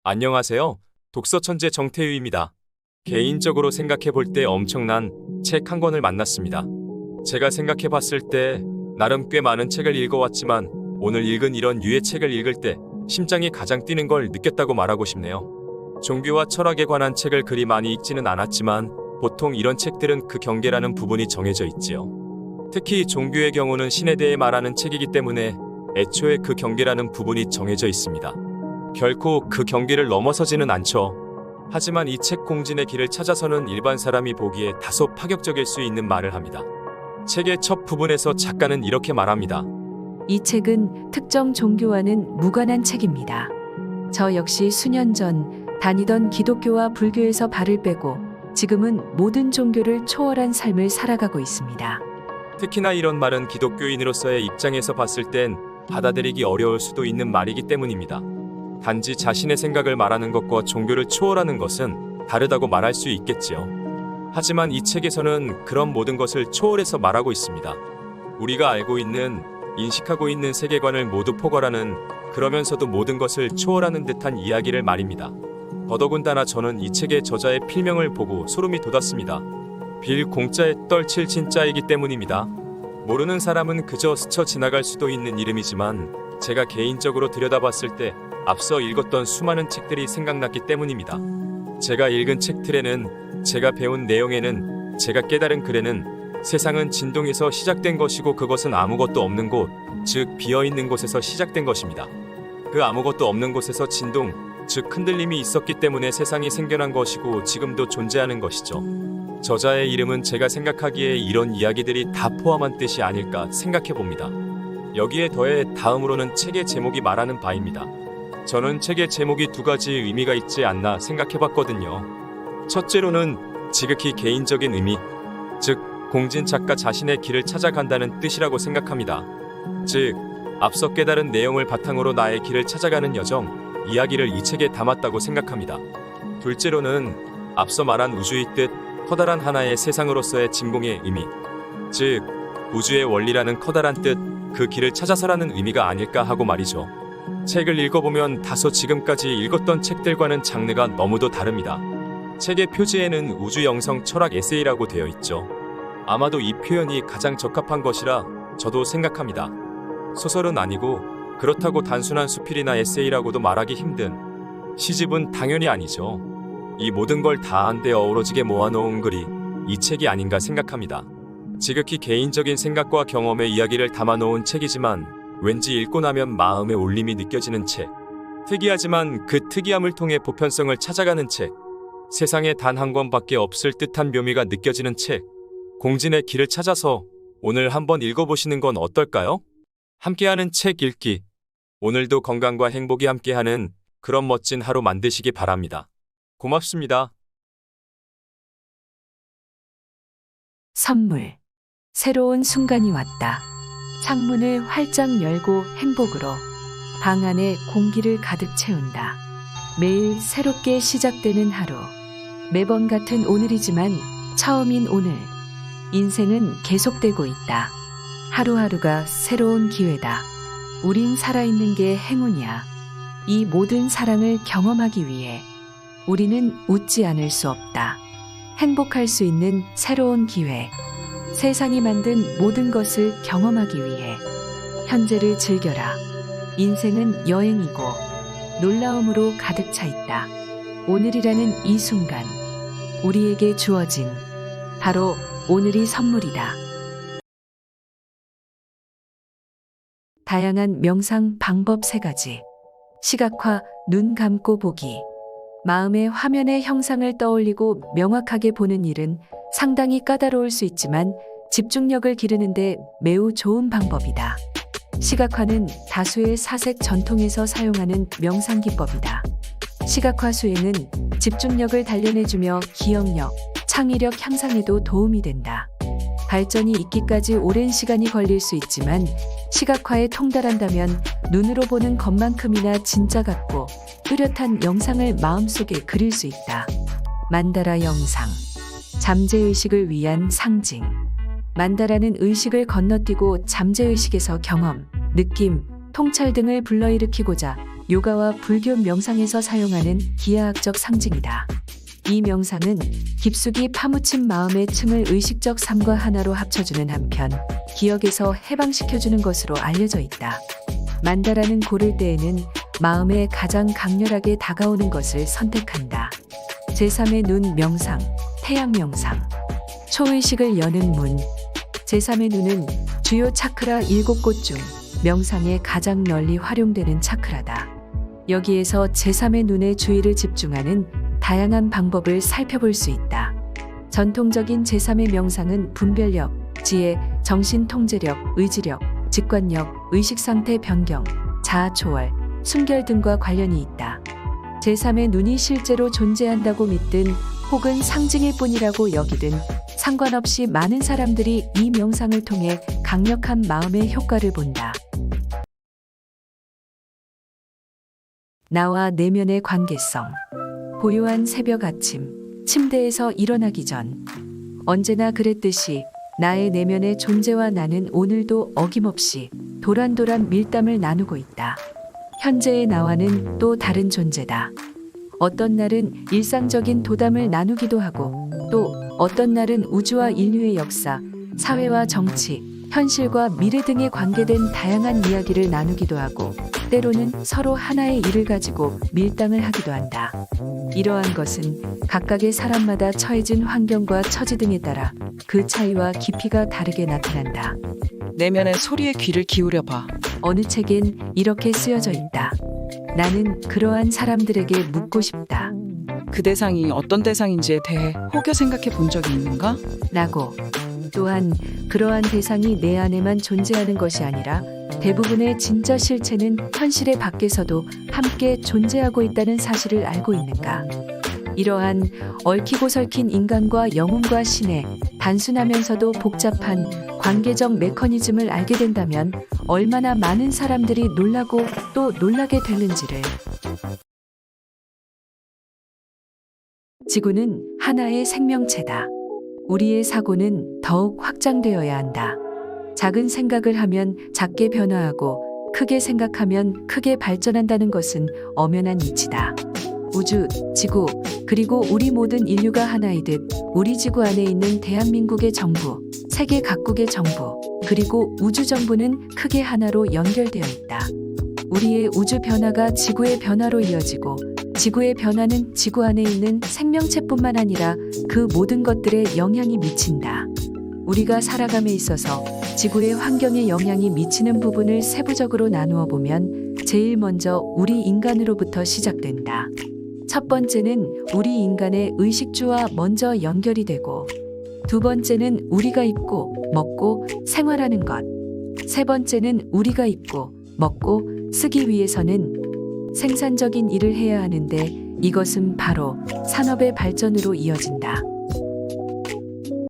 안녕하세요. 독서 천재 정태유입니다. 개인적으로 생각해 볼 때 엄청난 책 한 권을 만났습니다. 제가 생각해 봤을 때 나름 꽤 많은 책을 읽어왔지만 오늘 읽은 이런 유의 책을 읽을 때 심장이 가장 뛰는 걸 느꼈다고 말하고 싶네요. 종교와 철학에 관한 책을 그리 많이 읽지는 않았지만 보통 이런 책들은 그 경계라는 부분이 정해져 있지요. 특히 종교의 경우는 신에 대해 말하는 책이기 때문에 애초에 그 경계라는 부분이 정해져 있습니다. 결코 그 경계를 넘어서지는 않죠. 하지만 이 책 공진의 길을 찾아서는 일반 사람이 보기에 다소 파격적일 수 있는 말을 합니다. 책의 첫 부분에서 작가는 이렇게 말합니다. 이 책은 특정 종교와는 무관한 책입니다. 저 역시 수년 전 다니던 기독교와 불교에서 발을 빼고 지금은 모든 종교를 초월한 삶을 살아가고 있습니다. 특히나 이런 말은 기독교인으로서의 입장에서 봤을 땐 받아들이기 어려울 수도 있는 말이기 때문입니다. 단지 자신의 생각을 말하는 것과 종교를 초월하는 것은 다르다고 말할 수 있겠지요. 하지만 이 책에서는 그런 모든 것을 초월해서 말하고 있습니다. 우리가 알고 있는, 인식하고 있는 세계관을 모두 포괄하는, 그러면서도 모든 것을 초월하는 듯한 이야기를 말입니다. 더더군다나 저는 이 책의 저자의 필명을 보고 소름이 돋았습니다. 빌 공짜에 떨칠 진짜이기 때문입니다. 모르는 사람은 그저 스쳐 지나갈 수도 있는 이름이지만 제가 개인적으로 들여다봤을 때 앞서 읽었던 수많은 책들이 생각났기 때문입니다. 제가 읽은 책들에는, 제가 배운 내용에는, 제가 깨달은 글에는 세상은 진동에서 시작된 것이고 그것은 아무것도 없는 곳, 즉 비어있는 곳에서 시작된 것입니다. 그 아무것도 없는 곳에서 진동, 즉 흔들림이 있었기 때문에 세상이 생겨난 것이고 지금도 존재하는 것이죠. 저자의 이름은 제가 생각하기에 이런 이야기들이 다 포함한 뜻이 아닐까 생각해 봅니다. 여기에 더해 다음으로는 책의 제목이 말하는 바입니다. 저는 책의 제목이 두 가지 의미가 있지 않나 생각해 봤거든요. 첫째로는 지극히 개인적인 의미, 즉 공진 작가 자신의 길을 찾아간다는 뜻이라고 생각합니다. 즉 앞서 깨달은 내용을 바탕으로 나의 길을 찾아가는 여정, 이야기를 이 책에 담았다고 생각합니다. 둘째로는 앞서 말한 우주의 뜻, 커다란 하나의 세상으로서의 진공의 의미, 즉 우주의 원리라는 커다란 뜻, 그 길을 찾아서라는 의미가 아닐까 하고 말이죠. 책을 읽어보면 다소 지금까지 읽었던 책들과는 장르가 너무도 다릅니다. 책의 표지에는 우주 영성 철학 에세이라고 되어 있죠. 아마도 이 표현이 가장 적합한 것이라 저도 생각합니다. 소설은 아니고 그렇다고 단순한 수필이나 에세이라고도 말하기 힘든, 시집은 당연히 아니죠. 이 모든 걸 다 한데 어우러지게 모아놓은 글이 이 책이 아닌가 생각합니다. 지극히 개인적인 생각과 경험의 이야기를 담아놓은 책이지만 왠지 읽고 나면 마음의 울림이 느껴지는 책. 특이하지만 그 특이함을 통해 보편성을 찾아가는 책. 세상에 단 한 권밖에 없을 듯한 묘미가 느껴지는 책. 공진의 길을 찾아서 오늘 한번 읽어보시는 건 어떨까요? 함께하는 책 읽기. 오늘도 건강과 행복이 함께하는 그런 멋진 하루 만드시기 바랍니다. 고맙습니다. 선물. 새로운 순간이 왔다. 창문을 활짝 열고 행복으로 방 안에 공기를 가득 채운다. 매일 새롭게 시작되는 하루. 매번 같은 오늘이지만 처음인 오늘. 인생은 계속되고 있다. 하루하루가 새로운 기회다. 우린 살아있는 게 행운이야. 이 모든 사랑을 경험하기 위해 우리는 웃지 않을 수 없다. 행복할 수 있는 새로운 기회. 세상이 만든 모든 것을 경험하기 위해 현재를 즐겨라. 인생은 여행이고 놀라움으로 가득 차 있다. 오늘이라는 이 순간, 우리에게 주어진 바로 오늘이 선물이다. 다양한 명상 방법 3가지. 시각화, 눈 감고 보기. 마음의 화면에 형상을 떠올리고 명확하게 보는 일은 상당히 까다로울 수 있지만 집중력을 기르는데 매우 좋은 방법이다. 시각화는 다수의 사색 전통에서 사용하는 명상 기법이다. 시각화 수행은 집중력을 단련해주며 기억력, 창의력 향상에도 도움이 된다. 발전이 있기까지 오랜 시간이 걸릴 수 있지만 시각화에 통달한다면 눈으로 보는 것만큼이나 진짜 같고 뚜렷한 영상을 마음속에 그릴 수 있다. 만다라 영상. 잠재의식을 위한 상징. 만다라는 의식을 건너뛰고 잠재의식에서 경험, 느낌, 통찰 등을 불러일으키고자 요가와 불교 명상에서 사용하는 기하학적 상징이다. 이 명상은 깊숙이 파묻힌 마음의 층을 의식적 삶과 하나로 합쳐주는 한편 기억에서 해방시켜주는 것으로 알려져 있다. 만다라는 고를 때에는 마음에 가장 강렬하게 다가오는 것을 선택한다. 제3의 눈 명상, 태양 명상. 초의식을 여는 문. 제3의 눈은 주요 차크라 7곳 중 명상에 가장 널리 활용되는 차크라다. 여기에서 제3의 눈에 주의를 집중하는 다양한 방법을 살펴볼 수 있다. 전통적인 제3의 명상은 분별력, 지혜, 정신 통제력, 의지력, 직관력, 의식상태 변경, 자아 초월, 순결 등과 관련이 있다. 제3의 눈이 실제로 존재한다고 믿든 혹은 상징일 뿐이라고 여기든 상관없이 많은 사람들이 이 명상을 통해 강력한 마음의 효과를 본다. 나와 내면의 관계성. 고요한 새벽 아침, 침대에서 일어나기 전. 언제나 그랬듯이 나의 내면의 존재와 나는 오늘도 어김없이 도란도란 밀담을 나누고 있다. 현재의 나와는 또 다른 존재다. 어떤 날은 일상적인 도담을 나누기도 하고 또 어떤 날은 우주와 인류의 역사, 사회와 정치, 현실과 미래 등에 관계된 다양한 이야기를 나누기도 하고 때로는 서로 하나의 일을 가지고 밀당을 하기도 한다. 이러한 것은 각각의 사람마다 처해진 환경과 처지 등에 따라 그 차이와 깊이가 다르게 나타난다. 내면의 소리에 귀를 기울여봐. 어느 책엔 이렇게 쓰여져 있다. 나는 그러한 사람들에게 묻고 싶다. 그 대상이 어떤 대상인지에 대해 혹여 생각해 본 적이 있는가? 라고. 또한 그러한 대상이 내 안에만 존재하는 것이 아니라 대부분의 진짜 실체는 현실의 밖에서도 함께 존재하고 있다는 사실을 알고 있는가? 이러한 얽히고 설킨 인간과 영혼과 신의 단순하면서도 복잡한 관계적 메커니즘을 알게 된다면 얼마나 많은 사람들이 놀라고 또 놀라게 되는지를. 지구는 하나의 생명체다. 우리의 사고는 더욱 확장되어야 한다. 작은 생각을 하면 작게 변화하고 크게 생각하면 크게 발전한다는 것은 엄연한 이치다. 우주, 지구, 그리고 우리 모든 인류가 하나이듯 우리 지구 안에 있는 대한민국의 정부, 세계 각국의 정부, 그리고 우주 정부는 크게 하나로 연결되어 있다. 우리의 우주 변화가 지구의 변화로 이어지고 지구의 변화는 지구 안에 있는 생명체뿐만 아니라 그 모든 것들에 영향이 미친다. 우리가 살아감에 있어서 지구의 환경에 영향이 미치는 부분을 세부적으로 나누어 보면 제일 먼저 우리 인간으로부터 시작된다. 첫 번째는 우리 인간의 의식주와 먼저 연결이 되고 두 번째는 우리가 입고 먹고 생활하는 것. 세 번째는 우리가 입고 먹고 쓰기 위해서는 생산적인 일을 해야 하는데 이것은 바로 산업의 발전으로 이어진다.